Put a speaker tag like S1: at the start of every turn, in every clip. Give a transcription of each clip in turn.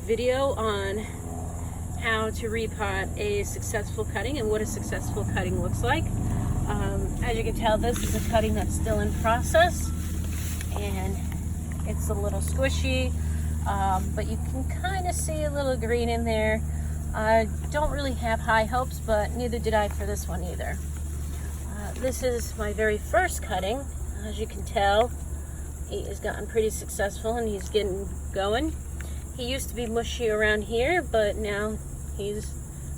S1: video on how to repot a successful cutting and what a successful cutting looks like. As you can tell, this is a cutting that's still in process and it's a little squishy, but you can kind of see a little green in there. I don't really have high hopes, but neither did I for this one either. This is my very first cutting. As you can tell, he has gotten pretty successful and he's getting going. He used to be mushy around here, but now he's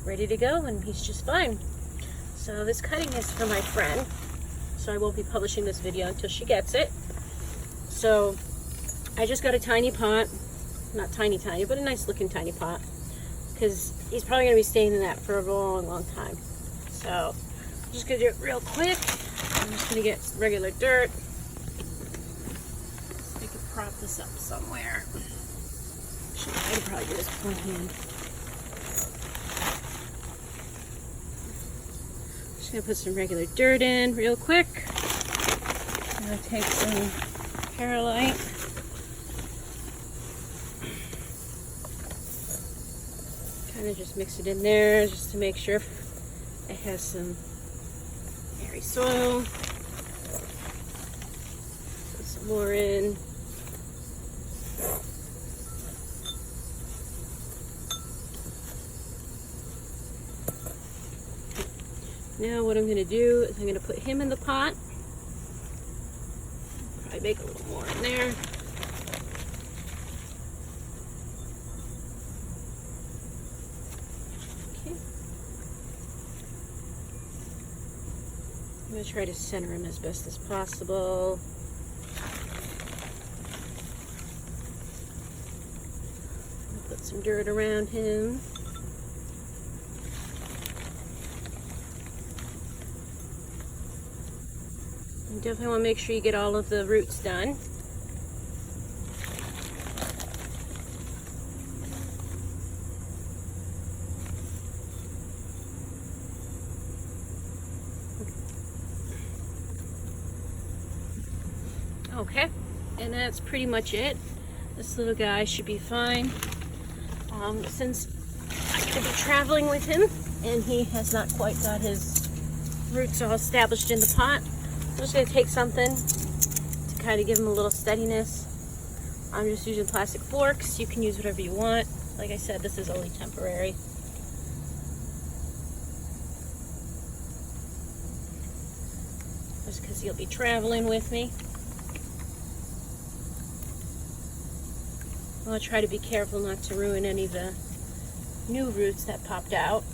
S1: ready to go and he's just fine. So this cutting is for my friend, so I won't be publishing this video until she gets it. So I just got a tiny pot, not tiny, but a nice looking tiny pot, because he's probably going to be staying in that for a long time. So I'm just going to do it real quick. I'm just going to get some regular dirt. So I can prop this up somewhere. Actually, I could probably do this with one hand. Just going to put some regular dirt in real quick. I'm going to take some perlite. Kind of just mix it in there just to make sure it has some airy soil. Put some more in. Now what I'm going to do is I'm going to put him in the pot. Probably make a little more in there. Okay. I'm going to try to center him as best as possible. Put some dirt around him. You definitely want to make sure you get all of the roots done. Okay, and that's pretty much it. This little guy should be fine. Since I'm going to be traveling with him and he has not quite got his roots all established in the pot, I'm just going to take something to kind of give him a little steadiness. I'm just using plastic forks. You can use whatever you want. Like I said, this is only temporary. Just because he'll be traveling with me. I'll try to be careful not to ruin any of the new roots that popped out.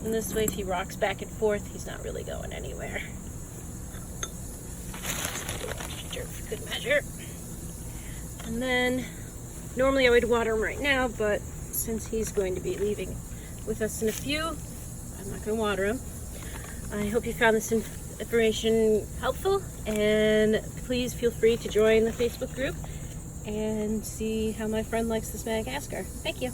S1: And this way, if he rocks back and forth, he's not really going anywhere. Dirt for good measure. And then, normally I would water him right now, but since he's going to be leaving with us in a few, I'm not going to water him. I hope you found this information helpful, and please feel free to join the Facebook group and see how my friend likes this Madagascar. Thank you.